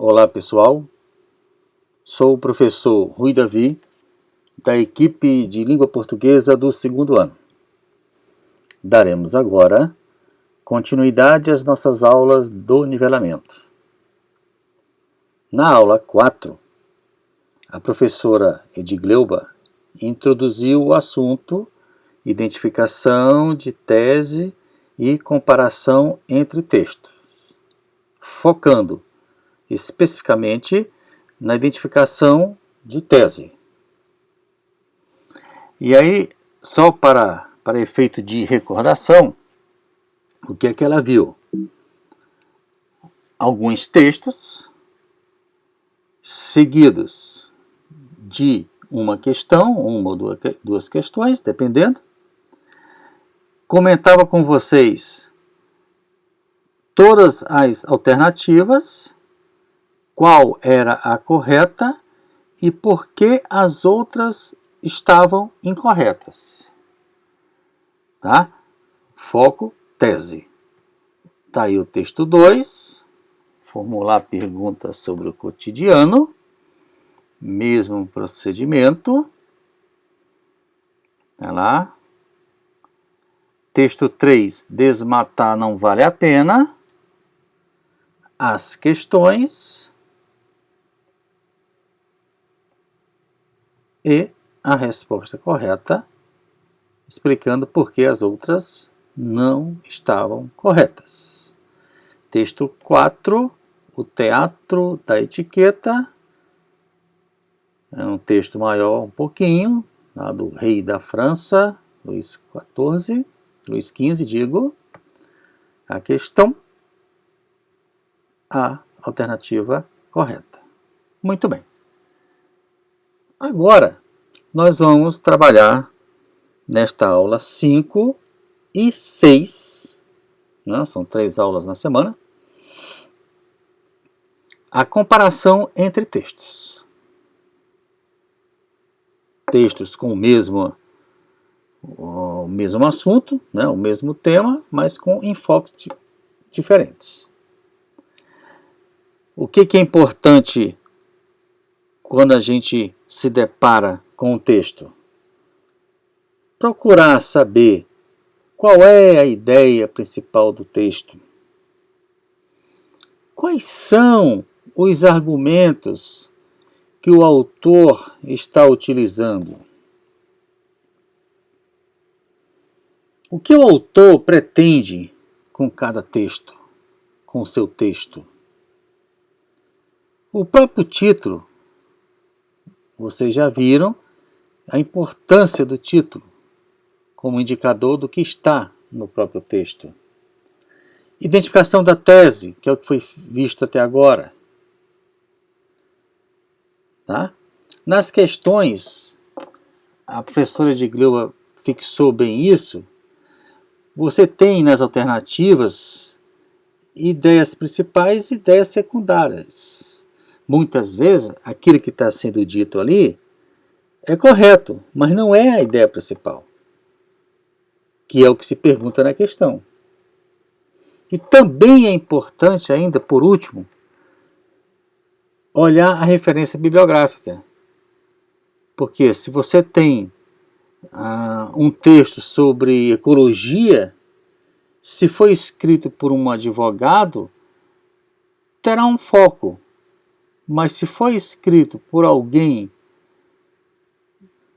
Olá pessoal, sou o professor Rui Davi, da equipe de língua portuguesa do segundo ano. Daremos agora continuidade às nossas aulas do nivelamento. Na aula 4, a professora Edgleuba introduziu o assunto identificação de tese e comparação entre textos, focando especificamente na identificação de tese. E aí, só para efeito de recordação, o que é que ela viu? Alguns textos seguidos de uma questão, uma ou duas questões, dependendo. Comentava com vocês todas as alternativas, qual era a correta e por que as outras estavam incorretas. Tá? Foco, tese. Tá aí o texto 2, formular perguntas sobre o cotidiano, mesmo procedimento. Tá lá. Texto 3, desmatar não vale a pena. As questões e a resposta correta, explicando por que as outras não estavam corretas. Texto 4, o teatro da etiqueta. É um texto maior um pouquinho, lá do rei da França, Luís XV, digo. A questão, a alternativa correta. Muito bem. Agora, nós vamos trabalhar nesta aula 5 e 6, né? São 3 aulas na semana, a comparação entre textos. Textos com o mesmo assunto, né? O mesmo tema, mas com enfoques diferentes. O que é importante quando a gente se depara com o texto? Procurar saber qual é a ideia principal do texto. Quais são os argumentos que o autor está utilizando? O que o autor pretende com cada texto, com o seu texto? O próprio título, vocês já viram a importância do título como indicador do que está no próprio texto. Identificação da tese, que é o que foi visto até agora. Tá? Nas questões, a professora Edgleuba fixou bem isso. Você tem nas alternativas ideias principais e ideias secundárias. Muitas vezes, aquilo que está sendo dito ali é correto, mas não é a ideia principal, que é o que se pergunta na questão. E também é importante ainda, por último, olhar a referência bibliográfica. Porque se você tem um texto sobre ecologia, se for escrito por um advogado, terá um foco. Mas se for escrito por alguém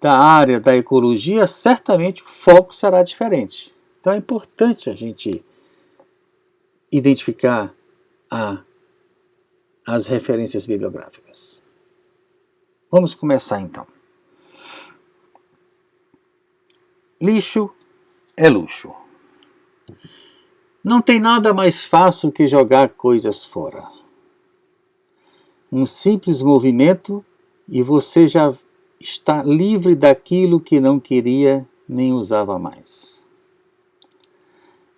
da área da ecologia, certamente o foco será diferente. Então é importante a gente identificar as referências bibliográficas. Vamos começar então. Lixo é luxo. Não tem nada mais fácil que jogar coisas fora. Um simples movimento e você já está livre daquilo que não queria nem usava mais.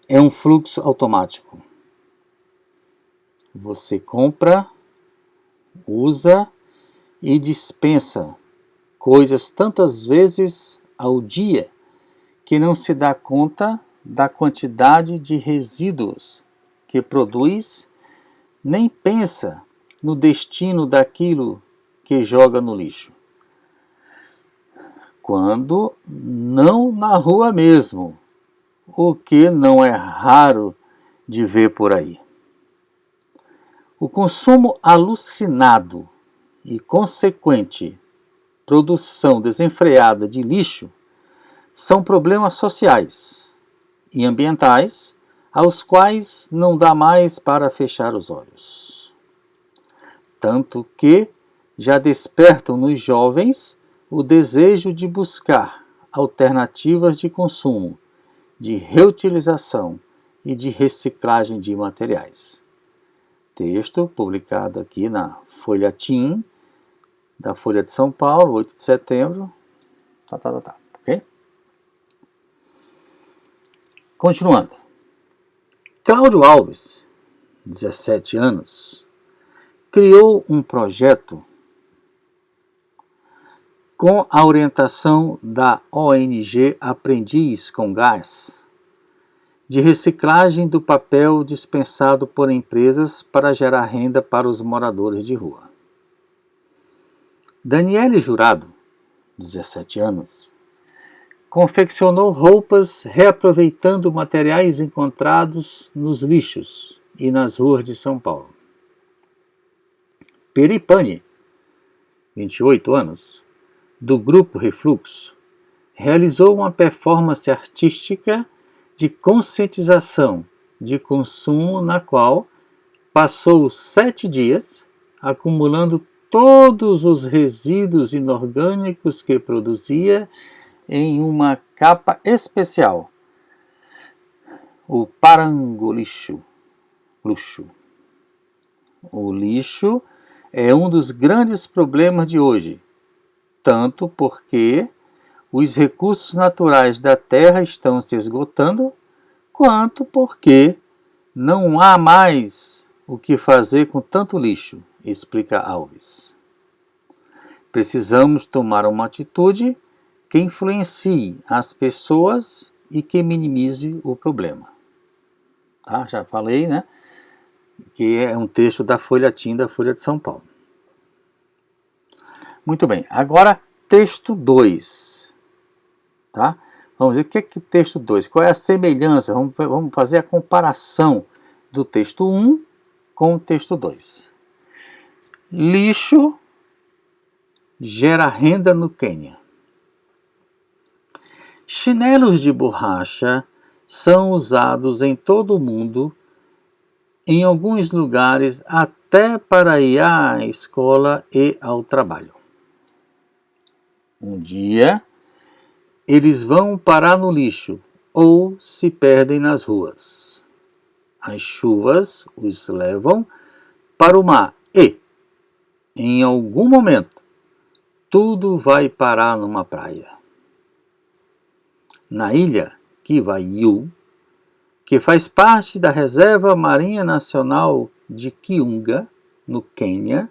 É um fluxo automático. Você compra, usa e dispensa coisas tantas vezes ao dia que não se dá conta da quantidade de resíduos que produz, nem pensa no destino daquilo que joga no lixo? Quando não na rua mesmo, o que não é raro de ver por aí. O consumo alucinado e consequente produção desenfreada de lixo são problemas sociais e ambientais aos quais não dá mais para fechar os olhos. Tanto que já despertam nos jovens o desejo de buscar alternativas de consumo, de reutilização e de reciclagem de materiais. Texto publicado aqui na Folha Tim, da Folha de São Paulo, 8 de setembro. Ok? Continuando. Cláudio Alves, 17 anos, criou um projeto com a orientação da ONG Aprendiz com Gás, de reciclagem do papel dispensado por empresas para gerar renda para os moradores de rua. Daniele Jurado, 17 anos, confeccionou roupas reaproveitando materiais encontrados nos lixos e nas ruas de São Paulo. Peripane, 28 anos, do Grupo Refluxo, realizou uma performance artística de conscientização de consumo na qual passou 7 dias acumulando todos os resíduos inorgânicos que produzia em uma capa especial, o Parangolixo. O lixo é um dos grandes problemas de hoje, tanto porque os recursos naturais da Terra estão se esgotando, quanto porque não há mais o que fazer com tanto lixo, explica Alves. Precisamos tomar uma atitude que influencie as pessoas e que minimize o problema. Tá? Já falei, né? Que é um texto da Folha Tim, da Folha de São Paulo. Muito bem, agora texto 2. Tá? Vamos ver o que é que texto 2, qual é a semelhança, vamos fazer a comparação do texto 1 com o texto 2. Lixo gera renda no Quênia. Chinelos de borracha são usados em todo o mundo, em alguns lugares até para ir à escola e ao trabalho. Um dia, eles vão parar no lixo ou se perdem nas ruas. As chuvas os levam para o mar e, em algum momento, tudo vai parar numa praia. Na ilha Kivayu, que faz parte da Reserva Marinha Nacional de Kiunga, no Quênia,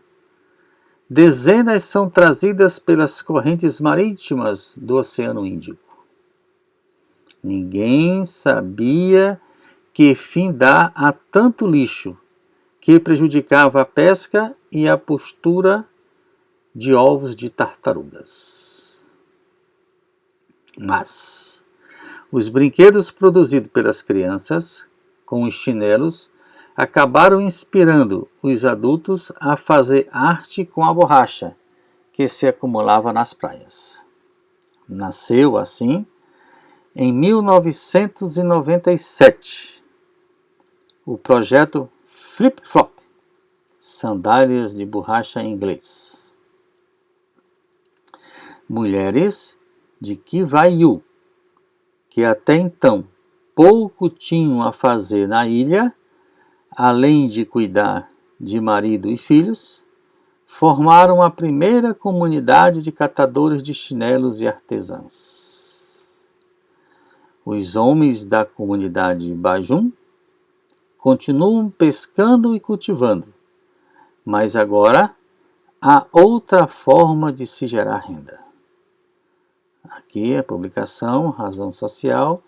dezenas são trazidas pelas correntes marítimas do Oceano Índico. Ninguém sabia que fim dar a tanto lixo, que prejudicava a pesca e a postura de ovos de tartarugas. Mas os brinquedos produzidos pelas crianças, com os chinelos, acabaram inspirando os adultos a fazer arte com a borracha que se acumulava nas praias. Nasceu, assim, em 1997, o projeto Flip Flop, sandálias de borracha em inglês. Mulheres de Kivayu, que até então pouco tinham a fazer na ilha, além de cuidar de marido e filhos, formaram a primeira comunidade de catadores de chinelos e artesãs. Os homens da comunidade Bajum continuam pescando e cultivando, mas agora há outra forma de se gerar renda. Aqui a publicação Razão Social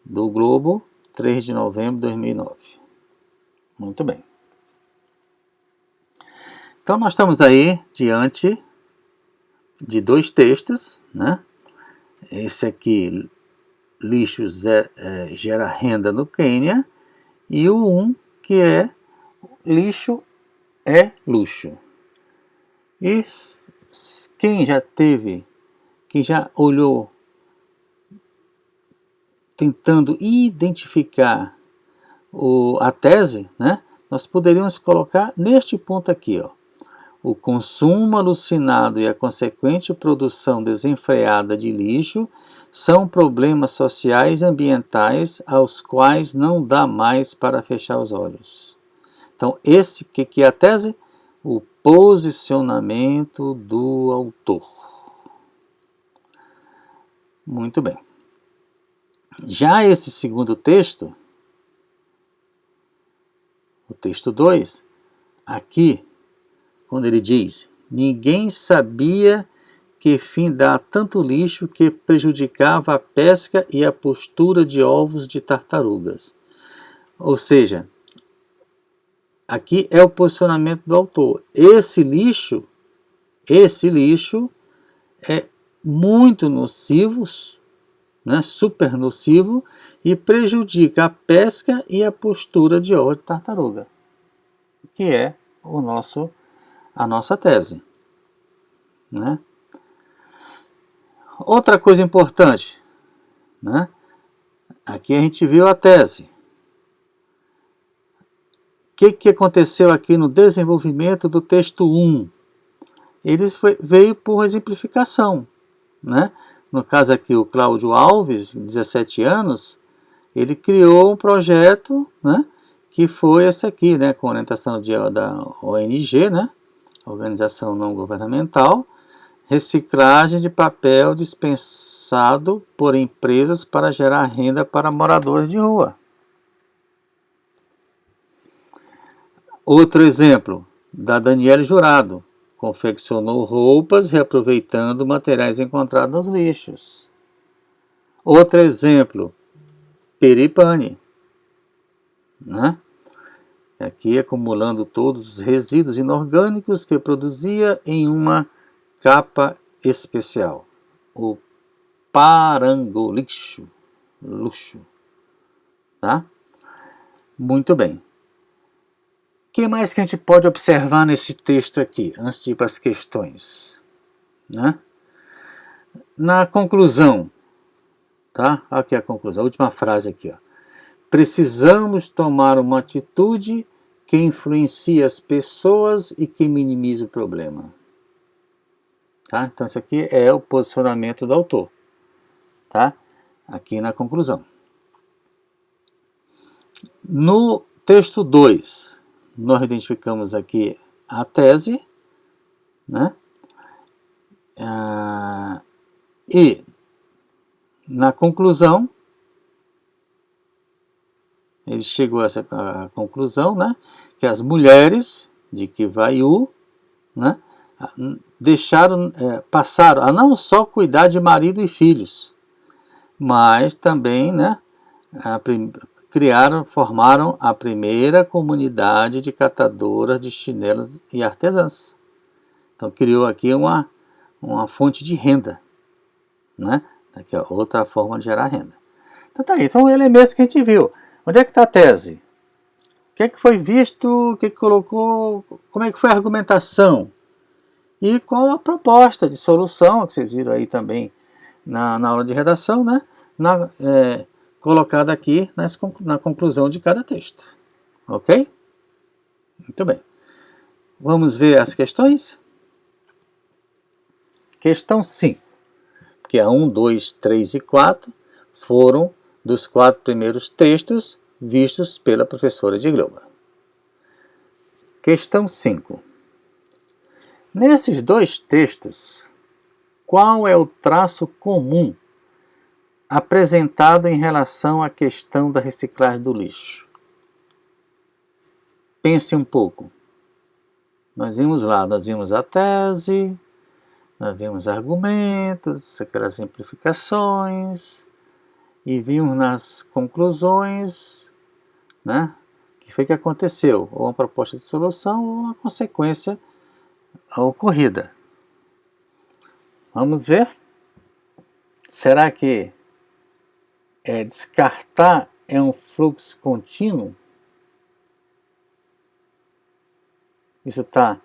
do Globo, 3 de novembro de 2009. Muito bem. Então nós estamos aí diante de dois textos, né? Esse aqui, lixo gera renda no Quênia, e o que é lixo é luxo. E quem já olhou tentando identificar a tese, né? Nós poderíamos colocar neste ponto aqui, ó. O consumo alucinado e a consequente produção desenfreada de lixo são problemas sociais e ambientais aos quais não dá mais para fechar os olhos. Então, que é a tese? O posicionamento do autor. Muito bem. Já esse segundo texto, o texto 2, aqui, quando ele diz: ninguém sabia que fim dá tanto lixo que prejudicava a pesca e a postura de ovos de tartarugas. Ou seja, aqui é o posicionamento do autor. Esse lixo é muito nocivo, né, super nocivo, e prejudica a pesca e a postura de ovos de tartaruga, que é a nossa tese, né? Outra coisa importante, né? Aqui a gente viu a tese. O que aconteceu aqui no desenvolvimento do texto 1? Ele veio por exemplificação, né? No caso aqui, o Cláudio Alves, 17 anos, ele criou um projeto, né, que foi esse aqui, né, com orientação da ONG, né, Organização Não Governamental, reciclagem de papel dispensado por empresas para gerar renda para moradores de rua. Outro exemplo, da Daniele Jurado, confeccionou roupas reaproveitando materiais encontrados nos lixos. Outro exemplo, Peripane, né? Aqui acumulando todos os resíduos inorgânicos que produzia em uma capa especial, o parangolixo, luxo, tá? Muito bem. O que mais que a gente pode observar nesse texto aqui, antes de ir para as questões, né? Na conclusão, tá? Aqui a conclusão, a última frase aqui, ó. Precisamos tomar uma atitude que influencie as pessoas e que minimize o problema. Tá? Então, isso aqui é o posicionamento do autor, tá? Aqui na conclusão. No texto 2, nós identificamos aqui a tese, né? E na conclusão, ele chegou a essa conclusão, né? Que as mulheres de Kivaiú, né, passaram a não só cuidar de marido e filhos, mas também, né, formaram a primeira comunidade de catadoras de chinelos e artesãs. Então criou aqui uma fonte de renda, né? Aqui, ó, outra forma de gerar renda. Então tá aí, então elementos que a gente viu. Onde é que está a tese? O que é que foi visto, o que colocou, como é que foi a argumentação? E qual a proposta de solução, que vocês viram aí também na aula de redação, né? Colocada aqui na conclusão de cada texto. Ok? Muito bem. Vamos ver as questões? Questão 5. Que é 1, 2, 3 e 4 foram dos 4 primeiros textos vistos pela professora de Gleuba. Questão 5. Nesses dois textos, qual é o traço comum apresentado em relação à questão da reciclagem do lixo? Pense um pouco. Nós vimos a tese, nós vimos argumentos, aquelas simplificações, e vimos nas conclusões, né, que foi que aconteceu, ou uma proposta de solução ou uma consequência ocorrida. Vamos ver? Será que descartar é um fluxo contínuo? Isso está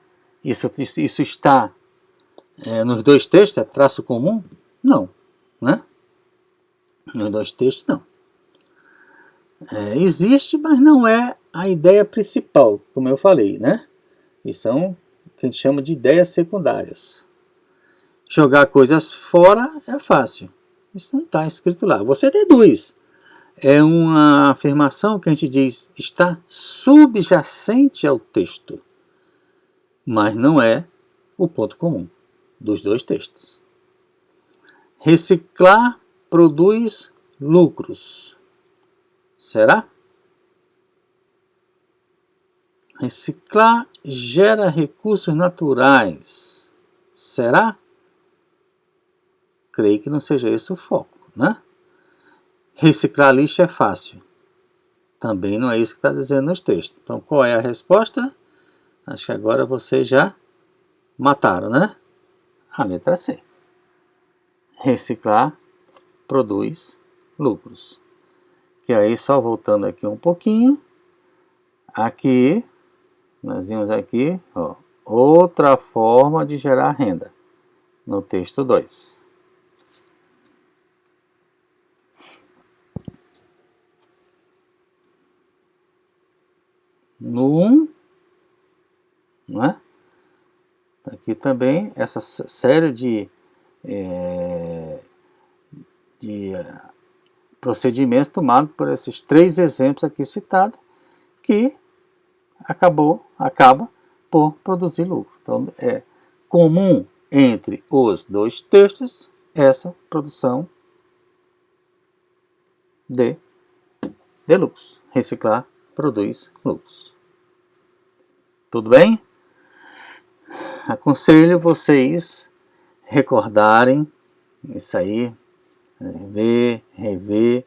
nos dois textos? É traço comum? Não, né? Nos dois textos, não. Existe, mas não é a ideia principal, como eu falei, né? E são o que a gente chama de ideias secundárias. Jogar coisas fora é fácil. Isso não está escrito lá. Você deduz. É uma afirmação que a gente diz está subjacente ao texto, mas não é o ponto comum dos dois textos. Reciclar produz lucros. Será? Reciclar gera recursos naturais. Será? Creio que não seja esse o foco, né? Reciclar lixo é fácil. Também não é isso que está dizendo nos textos. Então, qual é a resposta? Acho que agora vocês já mataram, né? A letra C. Reciclar produz lucros. Que aí, só voltando aqui um pouquinho, aqui, nós vimos aqui, ó, outra forma de gerar renda, no texto 2. No 1, né? Aqui também, essa série de procedimentos tomados por esses 3 exemplos aqui citados, que acaba por produzir lucro. Então, é comum entre os dois textos essa produção de lucros. Reciclar produz lucros. Tudo bem? Aconselho vocês recordarem isso aí, rever.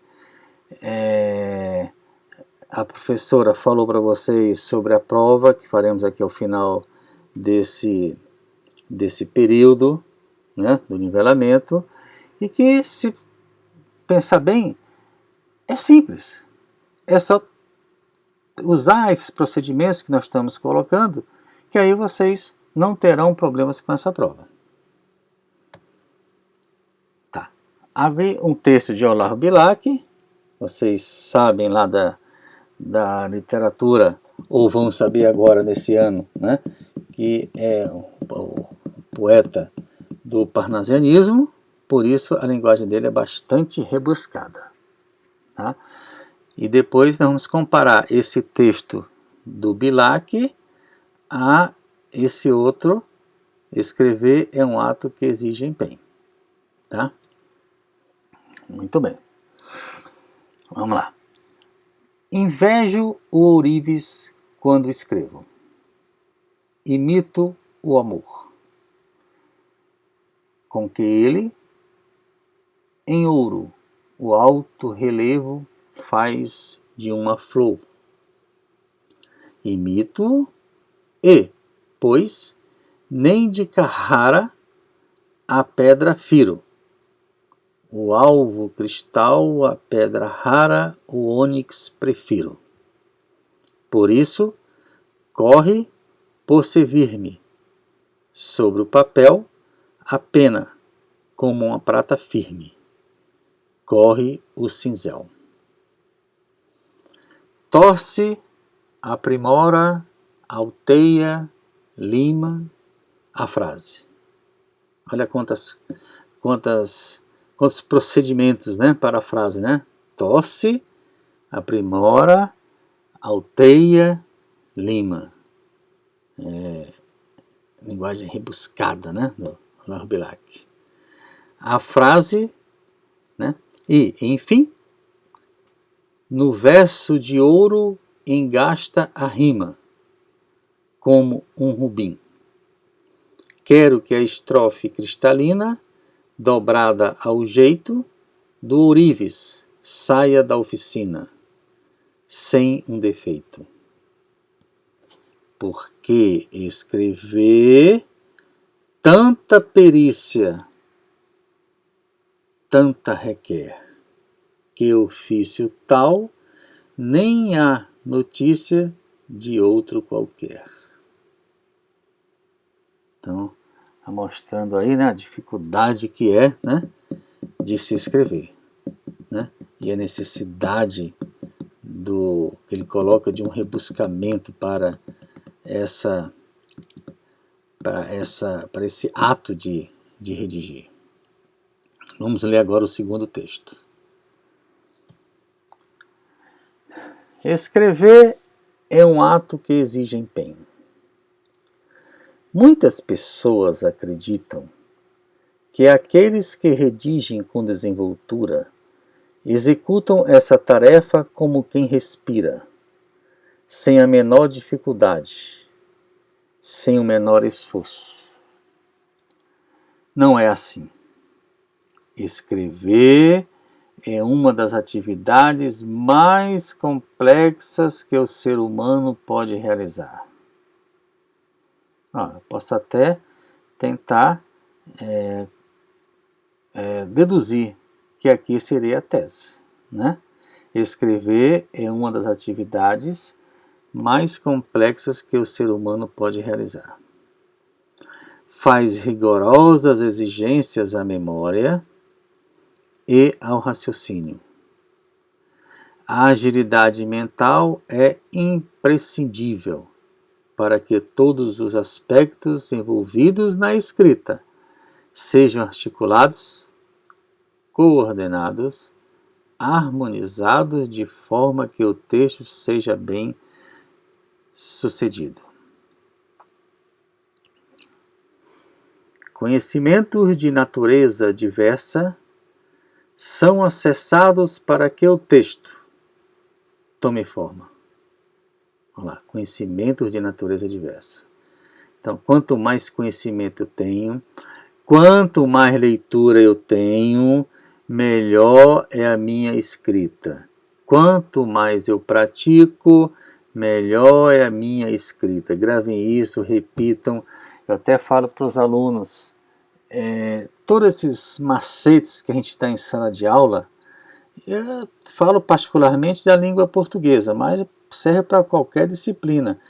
A professora falou para vocês sobre a prova que faremos aqui ao final desse período, né, do nivelamento, e que, se pensar bem, é simples. É só usar esses procedimentos que nós estamos colocando, que aí vocês não terão problemas com essa prova. Tá. Havia um texto de Olavo Bilac, vocês sabem lá da literatura, ou vão saber agora nesse ano, né, que é o poeta do parnasianismo, por isso a linguagem dele é bastante rebuscada. Tá? E depois nós vamos comparar esse texto do Bilac a esse outro. Escrever é um ato que exige empenho. Tá? Muito bem. Vamos lá. Invejo o ourives quando escrevo. Imito o amor, com que ele, em ouro, o alto relevo faz de uma flor. Imito e, pois, nem de Carrara a pedra firo, o alvo cristal a pedra rara, o ônix prefiro. Por isso, corre por servir-me sobre o papel a pena como uma prata firme. Corre o cinzel. Torce, aprimora, alteia, lima a frase. Olha quantos procedimentos, né, para a frase, né? Torce, aprimora, alteia, lima. Linguagem rebuscada, né, do Olavo Bilac. A frase, né? E, enfim, no verso de ouro engasta a rima, como um rubim. Quero que a estrofe cristalina, dobrada ao jeito, do ourives saia da oficina, sem um defeito. Porque escrever tanta perícia, tanta requer, que ofício tal nem há notícia de outro qualquer. Então, está mostrando aí, né, a dificuldade que é, né, de se escrever, né, e a necessidade que ele coloca de um rebuscamento para esse ato de redigir. Vamos ler agora o segundo texto. Escrever é um ato que exige empenho. Muitas pessoas acreditam que aqueles que redigem com desenvoltura executam essa tarefa como quem respira, sem a menor dificuldade, sem o menor esforço. Não é assim. Escrever é uma das atividades mais complexas que o ser humano pode realizar. Eu posso até tentar deduzir que aqui seria a tese, né? Escrever é uma das atividades mais complexas que o ser humano pode realizar. Faz rigorosas exigências à memória e ao raciocínio. A agilidade mental é imprescindível para que todos os aspectos envolvidos na escrita sejam articulados, coordenados, harmonizados de forma que o texto seja bem sucedido. Conhecimentos de natureza diversa são acessados para que o texto tome forma. Vamos lá, conhecimentos de natureza diversa. Então, quanto mais conhecimento eu tenho, quanto mais leitura eu tenho, melhor é a minha escrita. Quanto mais eu pratico, melhor é a minha escrita. Gravem isso, repitam. Eu até falo para os alunos, todos esses macetes que a gente está em sala de aula, eu falo particularmente da língua portuguesa, mas serve para qualquer disciplina.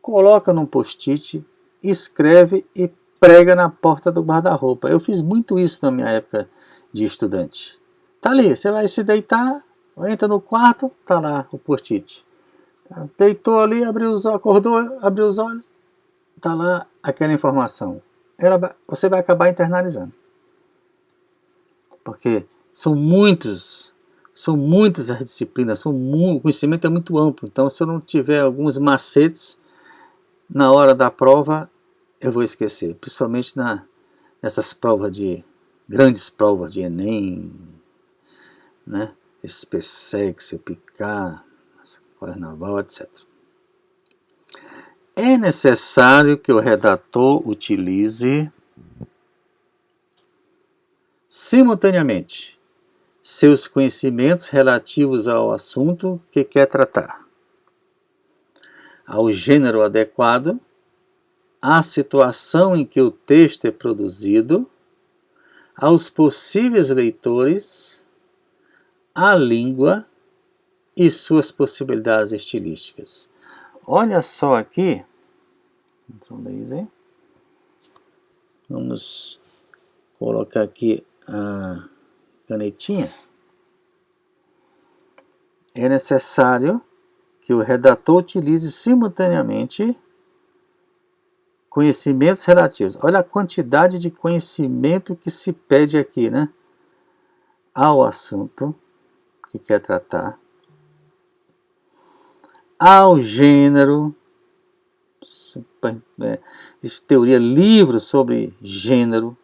Coloca num post-it, escreve e prega na porta do guarda-roupa. Eu fiz muito isso na minha época de estudante. Tá ali, você vai se deitar, entra no quarto, tá lá o post-it. Deitou ali, acordou, abriu os olhos, tá lá aquela informação. Você vai acabar internalizando. Porque são muitas as disciplinas, o conhecimento é muito amplo. Então, se eu não tiver alguns macetes, na hora da prova, eu vou esquecer. Principalmente nessas grandes provas de Enem, né? SPSEC, CPK, Naval, etc. É necessário que o redator utilize simultaneamente seus conhecimentos relativos ao assunto que quer tratar, ao gênero adequado, à situação em que o texto é produzido, aos possíveis leitores, à língua e suas possibilidades estilísticas. Olha só aqui, vamos colocar aqui a canetinha. É necessário que o redator utilize simultaneamente conhecimentos relativos. Olha a quantidade de conhecimento que se pede aqui, né? Ao assunto que quer tratar, ao gênero, existe teoria, livros sobre gênero,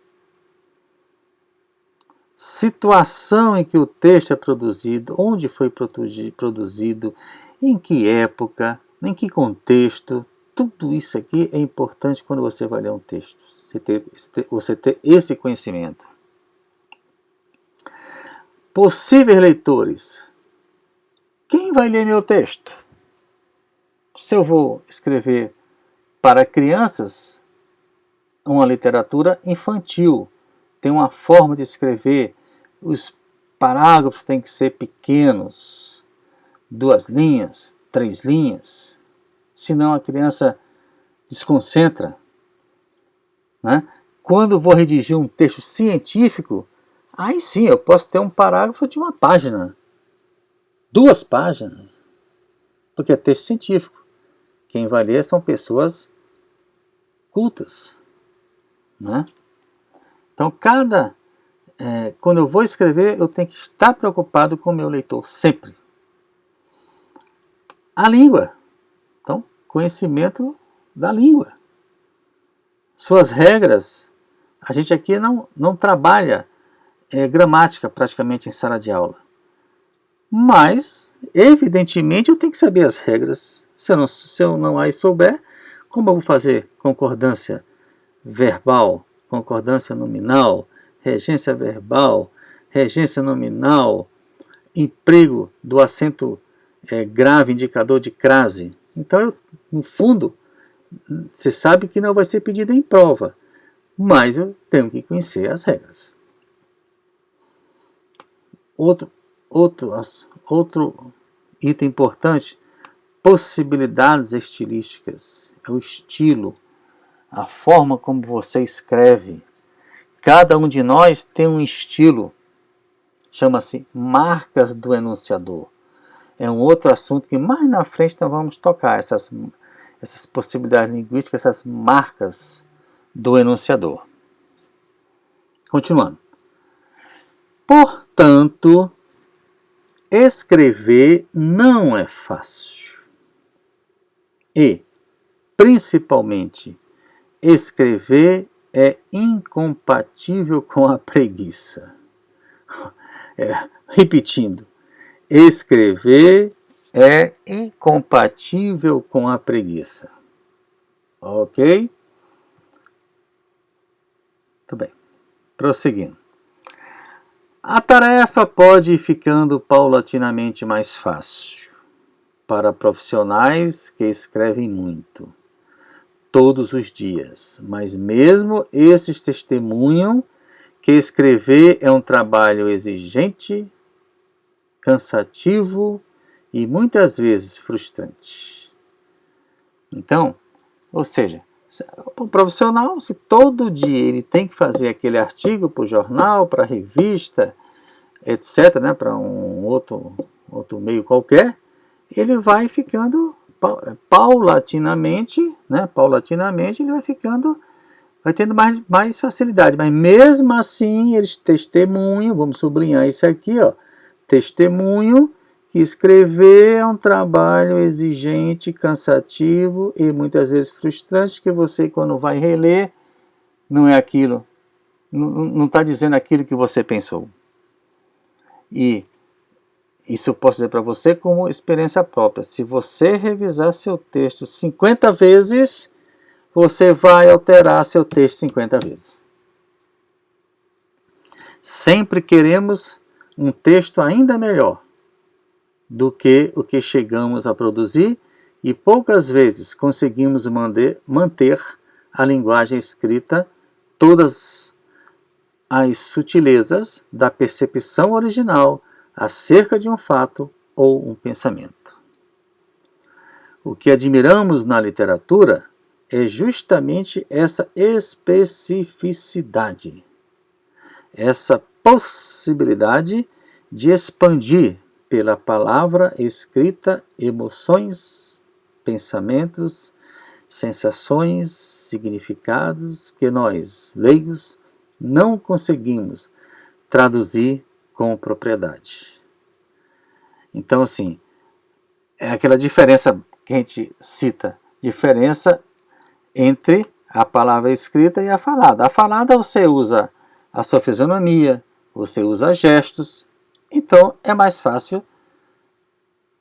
situação em que o texto é produzido, onde foi produzido, em que época, em que contexto. Tudo isso aqui é importante quando você vai ler um texto, você ter esse conhecimento. Possíveis leitores. Quem vai ler meu texto? Se eu vou escrever para crianças, uma literatura infantil, tem uma forma de escrever, os parágrafos têm que ser pequenos, 2 linhas, 3 linhas, senão a criança desconcentra, né? Quando vou redigir um texto científico, aí sim eu posso ter um parágrafo de 1 página, 2 páginas, porque é texto científico. Quem vai ler são pessoas cultas, né? Então, quando eu vou escrever, eu tenho que estar preocupado com o meu leitor, sempre. A língua. Então, conhecimento da língua. Suas regras. A gente aqui não trabalha gramática praticamente em sala de aula. Mas, evidentemente, eu tenho que saber as regras. Se eu não aí souber, como eu vou fazer concordância verbal, concordância nominal, regência verbal, regência nominal, emprego do acento grave, indicador de crase. Então, no fundo, você sabe que não vai ser pedido em prova, mas eu tenho que conhecer as regras. Outro item importante, possibilidades estilísticas, é o estilo, a forma como você escreve. Cada um de nós tem um estilo, chama-se marcas do enunciador. É um outro assunto que mais na frente nós vamos tocar, essas possibilidades linguísticas, essas marcas do enunciador. Continuando. Portanto, escrever não é fácil. E, principalmente, escrever é incompatível com a preguiça. Repetindo, escrever é incompatível com a preguiça. Ok? Muito bem. Prosseguindo. A tarefa pode ir ficando paulatinamente mais fácil para profissionais que escrevem muito, todos os dias, mas mesmo esses testemunham que escrever é um trabalho exigente, cansativo e muitas vezes frustrante. Então, ou seja, o profissional, se todo dia ele tem que fazer aquele artigo para o jornal, para a revista, etc., né, para um outro meio qualquer, ele vai ficando paulatinamente, ele vai tendo mais facilidade. Mas mesmo assim, eles testemunham, vamos sublinhar isso aqui, ó, testemunho que escrever é um trabalho exigente, cansativo e muitas vezes frustrante, que você, quando vai reler, não é aquilo, não está dizendo aquilo que você pensou. E isso eu posso dizer para você como experiência própria. Se você revisar seu texto 50 vezes, você vai alterar seu texto 50 vezes. Sempre queremos um texto ainda melhor do que o que chegamos a produzir e poucas vezes conseguimos manter a linguagem escrita, todas as sutilezas da percepção original acerca de um fato ou um pensamento. O que admiramos na literatura é justamente essa especificidade, essa possibilidade de expandir pela palavra escrita emoções, pensamentos, sensações, significados que nós, leigos, não conseguimos traduzir com propriedade. Então, assim, é aquela diferença que a gente cita, diferença entre a palavra escrita e a falada. A falada você usa a sua fisionomia, você usa gestos, então é mais fácil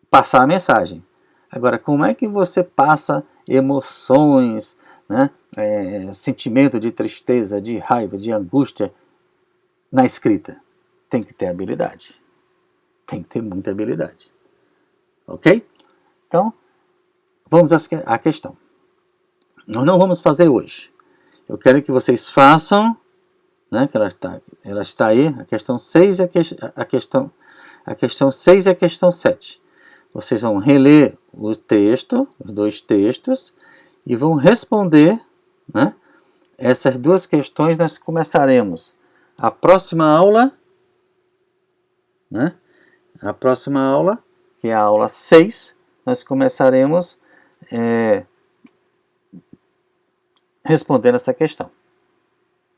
passar a mensagem. Agora, como é que você passa emoções, né? Sentimento de tristeza, de raiva, de angústia na escrita? Tem que ter habilidade. Tem que ter muita habilidade. Ok? Então, vamos à questão. Nós não vamos fazer hoje. Eu quero que vocês façam, né, que ela está aí, a questão 6 e a questão 6 e a questão 7. Vocês vão reler o texto, os dois textos, e vão responder, né, essas duas questões. Nós começaremos a próxima aula, né, a próxima aula, que é a aula 6, nós começaremos respondendo essa questão.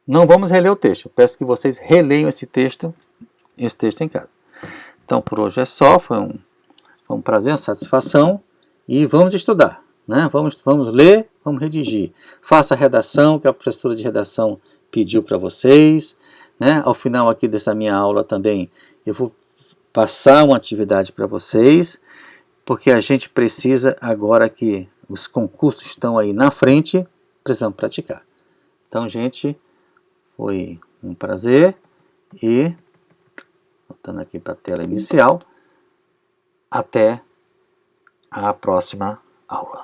Não vamos reler o texto, eu peço que vocês releiam esse texto em casa. Então, por hoje é só, foi um prazer, uma satisfação, e vamos estudar, né? Vamos ler, vamos redigir. Faça a redação que a professora de redação pediu para vocês, né? Ao final aqui dessa minha aula também, eu vou passar uma atividade para vocês, porque a gente precisa, agora que os concursos estão aí na frente, precisamos praticar. Então, gente, foi um prazer e, voltando aqui para a tela inicial, até a próxima aula.